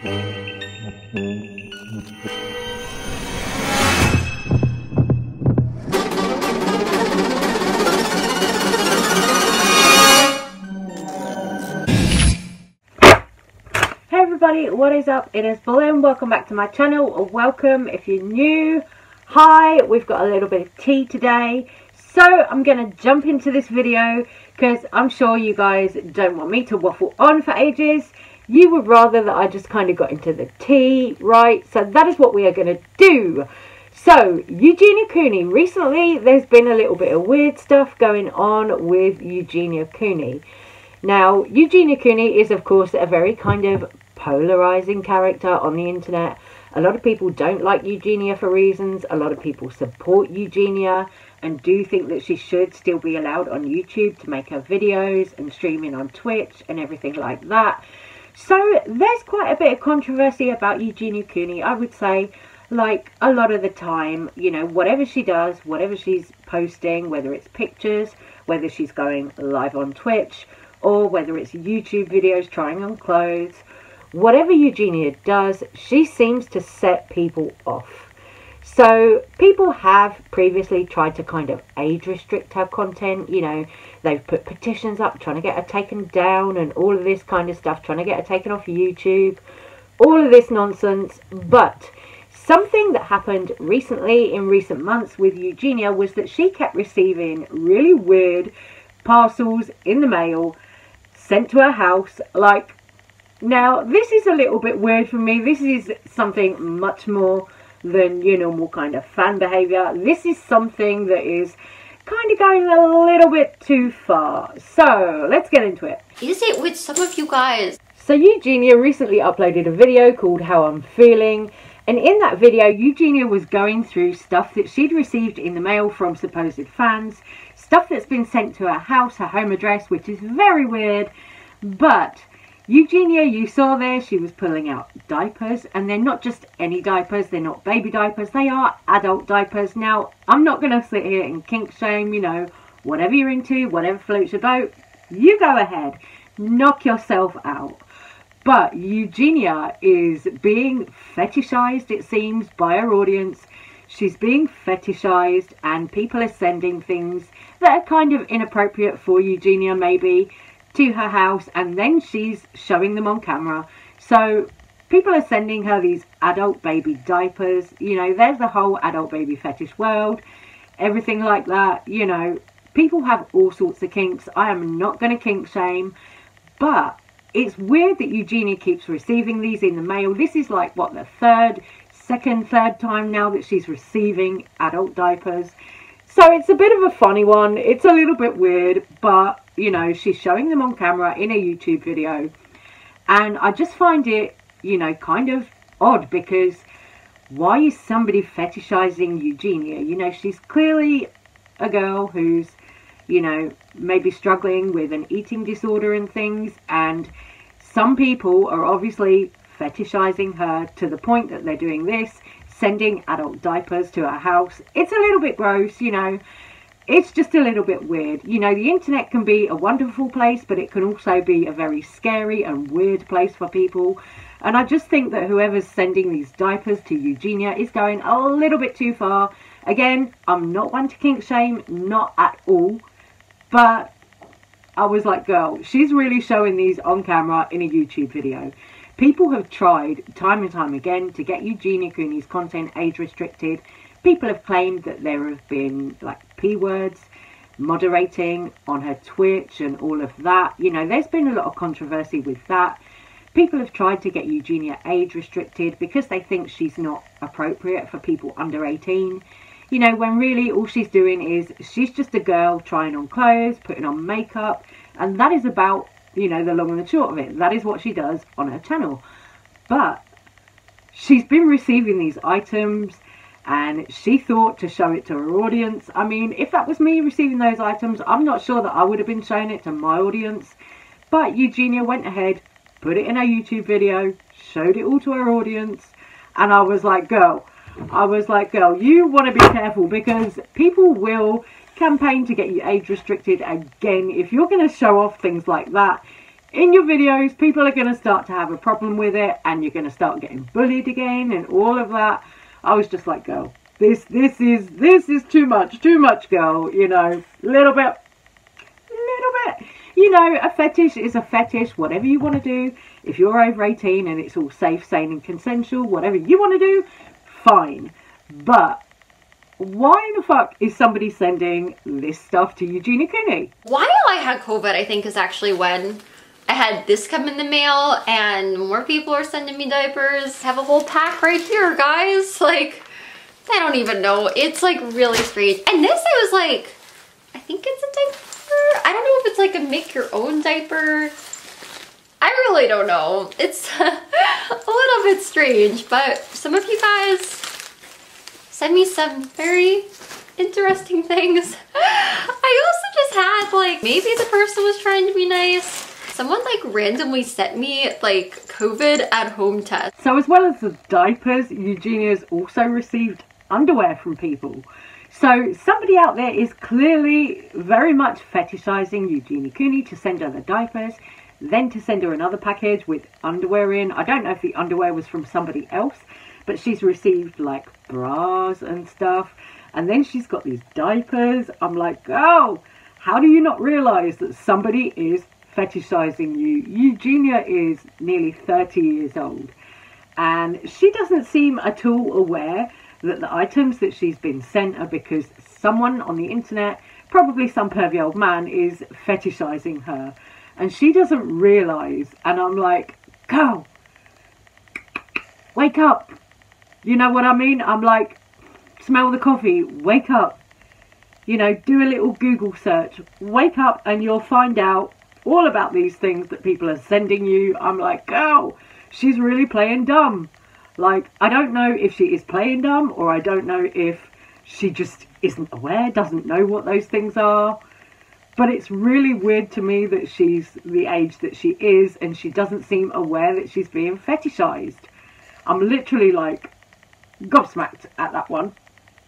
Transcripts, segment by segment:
Everybody, what is up? It is Balloon. Welcome back to my channel, or welcome if you're new. Hi, we've got a little bit of tea today, so I'm going to jump into this video because I'm sure you guys don't want me to waffle on for ages. You would rather that I just kind of got into the tea, right? So that is what we are going to do. So, Eugenia Cooney. Recently, there's been a little bit of weird stuff going on with Eugenia Cooney. Now, Eugenia Cooney is, of course, a very kind of polarizing character on the internet. A lot of people don't like Eugenia for reasons. A lot of people support Eugenia and do think that she should still be allowed on YouTube to make her videos and streaming on Twitch and everything like that. So there's quite a bit of controversy about Eugenia Cooney. I would say, like, a lot of the time, you know, whatever she does, whatever she's posting, whether it's pictures, whether she's going live on Twitch, or whether it's YouTube videos trying on clothes, whatever Eugenia does, she seems to set people off. So people have previously tried to kind of age restrict her content. You know, they've put petitions up trying to get her taken down and all of this kind of stuff, trying to get her taken off YouTube, all of this nonsense. But something that happened recently, in recent months, with Eugenia was that she kept receiving really weird parcels in the mail sent to her house. Like, now this is a little bit weird for me. This is something much more than your normal kind of fan behavior. This is something that is kind of going a little bit too far. So let's get into it. Is it with some of you guys? So Eugenia recently uploaded a video called How I'm Feeling, and in that video Eugenia was going through stuff that she'd received in the mail from supposed fans, stuff that's been sent to her house, her home address, which is very weird. But Eugenia, you saw there, she was pulling out diapers, and they're not just any diapers, they're not baby diapers, they are adult diapers. Now, I'm not going to sit here and kink shame, you know, whatever you're into, whatever floats your boat, you go ahead, knock yourself out. But Eugenia is being fetishized, it seems, by her audience. She's being fetishized, and people are sending things that are kind of inappropriate for Eugenia, maybe, to her house, and then she's showing them on camera. So people are sending her these adult baby diapers. You know, there's the whole adult baby fetish world, everything like that. You know, people have all sorts of kinks. I am not going to kink shame, but it's weird that Eugenia keeps receiving these in the mail. This is like, what, the third time now that she's receiving adult diapers. So it's a bit of a funny one. It's a little bit weird, but, you know, she's showing them on camera in a YouTube video. And I just find it, you know, kind of odd, because why is somebody fetishizing Eugenia? You know, she's clearly a girl who's, you know, maybe struggling with an eating disorder and things. And some people are obviously fetishizing her to the point that they're doing this, sending adult diapers to her house. It's a little bit gross, you know. It's just a little bit weird. You know, the internet can be a wonderful place, but it can also be a very scary and weird place for people. And I just think that whoever's sending these diapers to Eugenia is going a little bit too far. Again, I'm not one to kink shame, not at all. But I was like, girl, she's really showing these on camera in a YouTube video. People have tried time and time again to get Eugenia Cooney's content age restricted. People have claimed that there have been, like, P words, moderating on her Twitch and all of that. You know, there's been a lot of controversy with that. People have tried to get Eugenia age restricted because they think she's not appropriate for people under 18. You know, when really all she's doing is she's just a girl trying on clothes, putting on makeup, and that is about, you know, the long and the short of it. That is what she does on her channel. But she's been receiving these items, and she thought to show it to her audience. I mean, if that was me receiving those items, I'm not sure that I would have been showing it to my audience. But Eugenia went ahead, put it in her YouTube video, showed it all to her audience, and I was like, girl, you want to be careful, because people will campaign to get you age restricted again. If you're going to show off things like that, in your videos, people are going to start to have a problem with it, and you're going to start getting bullied again and all of that. I was just like, girl, this is too much, girl, you know, little bit. You know, a fetish is a fetish, whatever you want to do. If you're over 18 and it's all safe, sane and consensual, whatever you want to do, fine. But why the fuck is somebody sending this stuff to Eugenia Cooney? While I had COVID, I think is actually when I had this come in the mail, and more people are sending me diapers. I have a whole pack right here, guys. Like, I don't even know. It's like really strange. And this, I was like, I think it's a diaper. I don't know if it's like a make your own diaper. I really don't know. It's a little bit strange, but some of you guys send me some very interesting things. I also just had like, maybe the person was trying to be nice. Someone like randomly sent me like COVID at home test. So as well as the diapers, Eugenia's also received underwear from people. So somebody out there is clearly very much fetishizing Eugenia Cooney to send her the diapers, then to send her another package with underwear in. I don't know if the underwear was from somebody else, but she's received like bras and stuff. And then she's got these diapers. I'm like, oh, how do you not realize that somebody is fetishizing you? Eugenia is nearly 30 years old, and she doesn't seem at all aware that the items that she's been sent are because someone on the internet, probably some pervy old man, is fetishizing her. And she doesn't realise. And I'm like, girl, wake up. You know what I mean? I'm like, smell the coffee, wake up. You know, do a little Google search. Wake up and you'll find out all about these things that people are sending you. I'm like, girl, she's really playing dumb. Like, I don't know if she is playing dumb, or I don't know if she just isn't aware, doesn't know what those things are. But it's really weird to me that she's the age that she is, and she doesn't seem aware that she's being fetishized. I'm literally like gobsmacked at that one.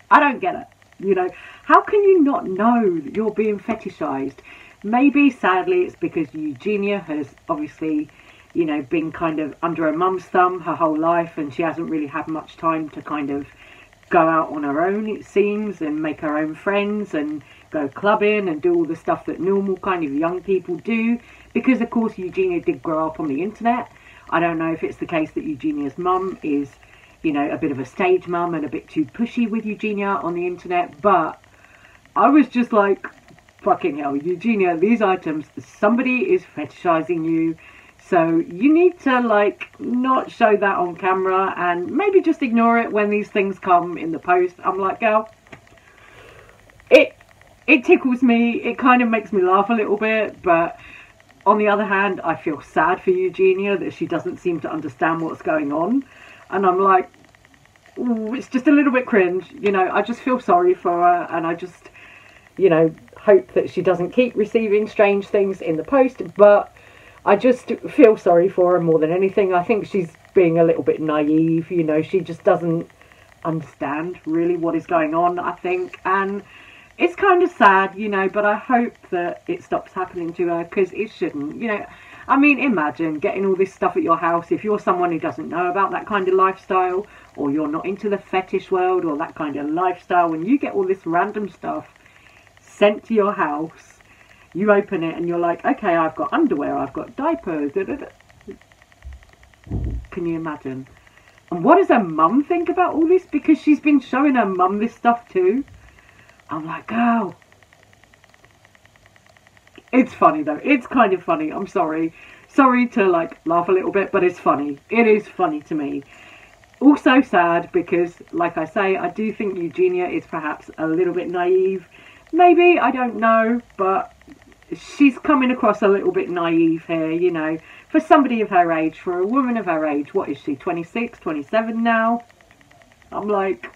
I don't get it. You know, how can you not know that you're being fetishized? Maybe, sadly, it's because Eugenia has obviously, you know, been kind of under her mum's thumb her whole life, and she hasn't really had much time to kind of go out on her own, it seems, and make her own friends and go clubbing and do all the stuff that normal kind of young people do, because of course Eugenia did grow up on the internet. I don't know if it's the case that Eugenia's mum is, you know, a bit of a stage mum and a bit too pushy with Eugenia on the internet, but I was just like, fucking hell, Eugenia, these items, somebody is fetishizing you. So you need to, like, not show that on camera, and maybe just ignore it when these things come in the post. I'm like, girl, it tickles me. It kind of makes me laugh a little bit. But on the other hand, I feel sad for Eugenia that she doesn't seem to understand what's going on. And I'm like, ooh, it's just a little bit cringe. You know, I just feel sorry for her. And I just, you know, hope that she doesn't keep receiving strange things in the post. But I just feel sorry for her more than anything. I think she's being a little bit naive, you know, she just doesn't understand really what is going on, I think. And it's kind of sad, you know, but I hope that it stops happening to her, because it shouldn't, you know. I mean, imagine getting all this stuff at your house. If you're someone who doesn't know about that kind of lifestyle, or you're not into the fetish world or that kind of lifestyle, when you get all this random stuff sent to your house, you open it and you're like, okay, I've got underwear, I've got diapers. Can you imagine? And what does her mum think about all this? Because she's been showing her mum this stuff too. I'm like, oh. It's funny though. It's kind of funny. I'm sorry. Sorry to like laugh a little bit, but it's funny. It is funny to me. Also sad because, like I say, I do think Eugenia is perhaps a little bit naive. Maybe, I don't know, but she's coming across a little bit naive here, you know, for somebody of her age, for a woman of her age. What is she, 26, 27 now? I'm like,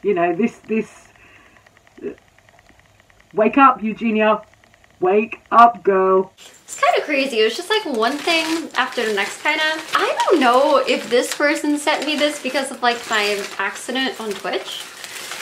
you know, this, wake up, Eugenia, wake up, girl. It's kind of crazy. It was just like one thing after the next, kind of. I don't know if this person sent me this because of like my accident on Twitch,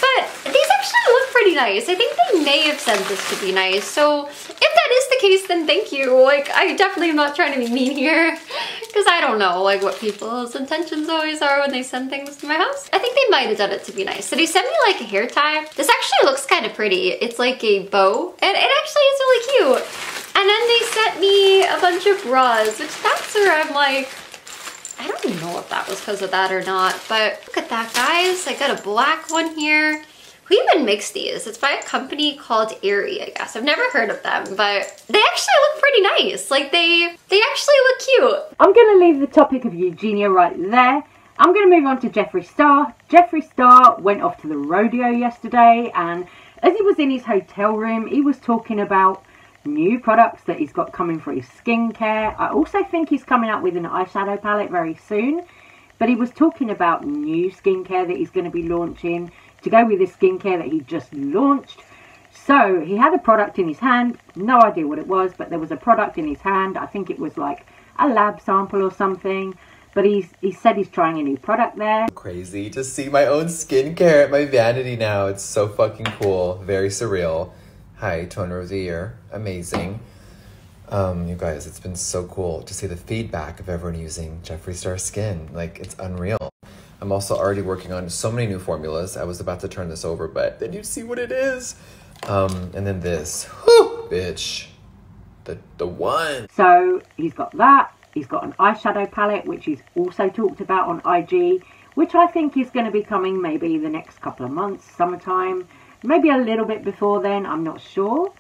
but these actually look pretty nice. I think they may have sent this to be nice. So if that is the case, then thank you. Like, I definitely am not trying to be mean here, because I don't know, like, what people's intentions always are when they send things to my house. I think they might have done it to be nice. So they sent me, like, a hair tie. This actually looks kind of pretty. It's like a bow, and it actually is really cute. And then they sent me a bunch of bras, which that's where I'm like, I don't know if that was because of that or not, but look at that, guys. I got a black one here. Who even makes these? It's by a company called Aerie, I guess. I've never heard of them, but they actually look pretty nice. Like, they actually look cute. I'm going to leave the topic of Eugenia right there. I'm going to move on to Jeffree Star. Jeffree Star went off to the rodeo yesterday, and as he was in his hotel room, he was talking about new products that he's got coming for his skincare. I also think he's coming out with an eyeshadow palette very soon, but he was talking about new skincare that he's going to be launching to go with the skincare that he just launched. So he had a product in his hand, no idea what it was, but there was a product in his hand. I think it was like a lab sample or something, but he said he's trying a new product there. Crazy to see my own skincare at my vanity now. It's so fucking cool, very surreal. Hi, toner of the year, amazing. You guys, it's been so cool to see the feedback of everyone using Jeffree Star Skin. Like, it's unreal. I'm also already working on so many new formulas. I was about to turn this over, but then you see what it is. And then this, whew, bitch, the one. So he's got that. He's got an eyeshadow palette, which he's also talked about on IG, which I think is going to be coming maybe the next couple of months, summertime, maybe a little bit before then, I'm not sure.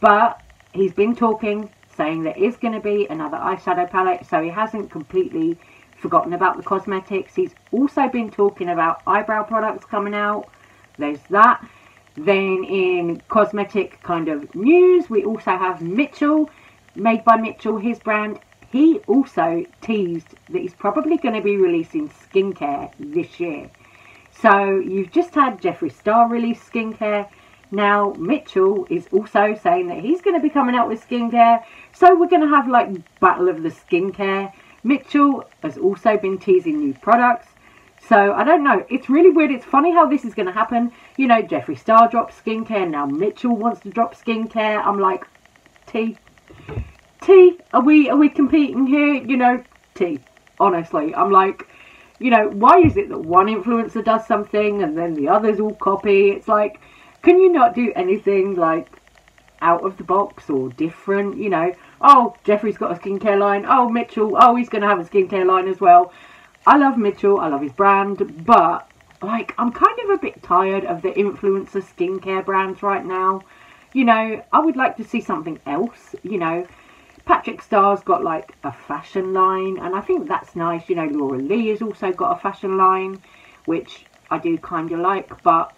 But he's been talking, saying there is going to be another eyeshadow palette, so he hasn't completely forgotten about the cosmetics. He's also been talking about eyebrow products coming out. There's that. Then in cosmetic kind of news, we also have Mitchell, made by Mitchell, his brand. He also teased that he's probably going to be releasing skincare this year. So you've just had Jeffree Star release skincare. Now Mitchell is also saying that he's going to be coming out with skincare. So we're going to have like battle of the skincare. Mitchell has also been teasing new products. So I don't know. It's really weird. It's funny how this is going to happen. You know, Jeffree Star dropped skincare. Now Mitchell wants to drop skincare. I'm like, T, are we competing here? You know, T. Honestly, I'm like, you know, why is it that one influencer does something and then the others all copy? It's like, can you not do anything like out of the box or different? You know, oh, Jeffree's got a skincare line. Oh, Mitchell, oh, he's going to have a skincare line as well. I love Mitchell. I love his brand. But, like, I'm kind of a bit tired of the influencer skincare brands right now. You know, I would like to see something else. You know, Patrick Starr's got, like, a fashion line. And I think that's nice. You know, Laura Lee has also got a fashion line, which I do kind of like. But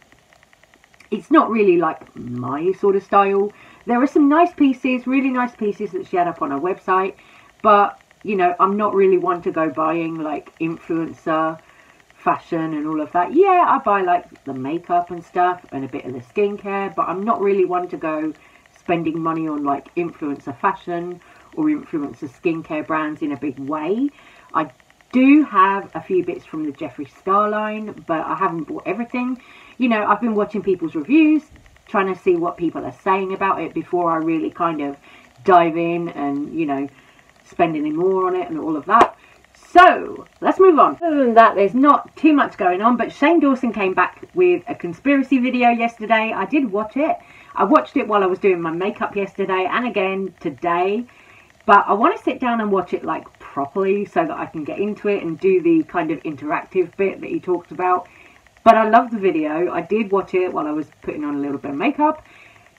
it's not really, like, my sort of style. There are some nice pieces, really nice pieces that she had up on her website. But, you know, I'm not really one to go buying, like, influencer fashion and all of that. Yeah, I buy, like, the makeup and stuff and a bit of the skincare. But I'm not really one to go spending money on, like, influencer fashion or influencer skincare brands in a big way. I do have a few bits from the Jeffree Star line, but I haven't bought everything. You know, I've been watching people's reviews, trying to see what people are saying about it before I really kind of dive in and, you know, spend any more on it and all of that. So let's move on. Other than that, there's not too much going on, but Shane Dawson came back with a conspiracy video yesterday. I did watch it. I watched it while I was doing my makeup yesterday and again today, but I want to sit down and watch it like properly so that I can get into it and do the kind of interactive bit that he talked about. But I love the video. I did watch it while I was putting on a little bit of makeup.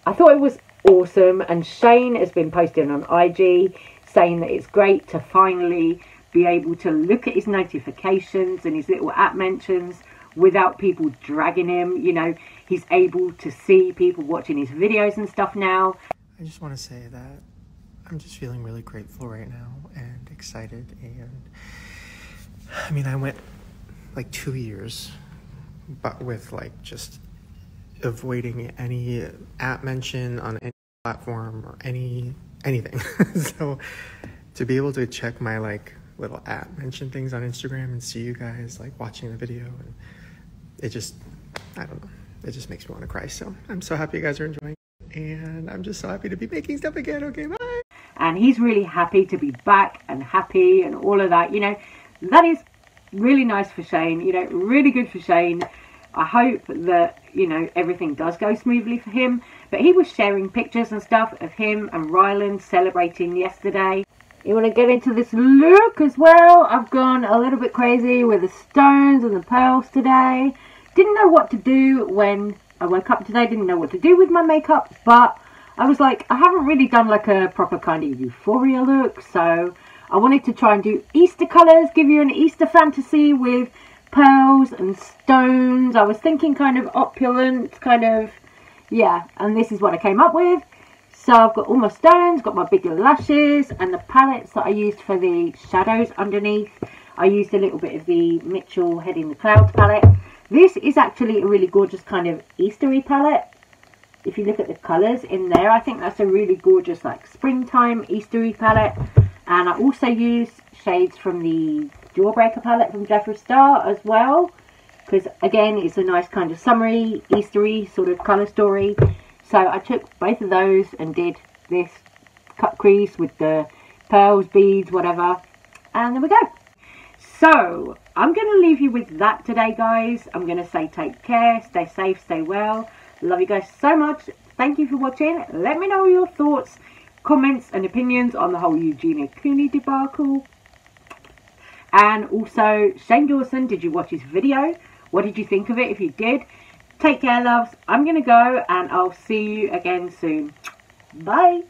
I thought it was awesome, and Shane has been posting on IG saying that it's great to finally be able to look at his notifications and his little app mentions without people dragging him. You know, he's able to see people watching his videos and stuff now. I just want to say that I'm just feeling really grateful right now and excited. And I mean, I went like 2 years, but with like just avoiding any app mention on any platform or anything. So to be able to check my like little app mention things on Instagram and see you guys like watching the video, and it just, I don't know, it just makes me want to cry. So I'm so happy you guys are enjoying. And I'm just so happy to be making stuff again. Okay, bye. And he's really happy to be back and happy and all of that. You know, that is really nice for Shane. You know, really good for Shane. I hope that, you know, everything does go smoothly for him. But he was sharing pictures and stuff of him and Ryland celebrating yesterday. You want to get into this look as well? I've gone a little bit crazy with the stones and the pearls today. Didn't know what to do when I woke up today. Didn't know what to do with my makeup. But I was like, I haven't really done like a proper kind of euphoria look. So I wanted to try and do Easter colours. Give you an Easter fantasy with pearls and stones. I was thinking kind of opulent, kind of, yeah. And this is what I came up with. So I've got all my stones, got my big lashes, and the palettes that I used for the shadows underneath. I used a little bit of the Mitchell Head in the Clouds palette. This is actually a really gorgeous kind of Eastery palette. If you look at the colours in there, I think that's a really gorgeous like springtime Eastery palette. And I also used shades from the Jawbreaker palette from Jeffree Star as well. Because again, it's a nice kind of summery, Eastery sort of colour story. So I took both of those and did this cut crease with the pearls, beads, whatever. And there we go. So I'm going to leave you with that today, guys. I'm going to say take care, stay safe, stay well. Love you guys so much. Thank you for watching. Let me know your thoughts, comments and opinions on the whole Eugenia Cooney debacle. And also, Shane Dawson, did you watch his video? What did you think of it if you did? Take care, loves. I'm going to go and I'll see you again soon. Bye.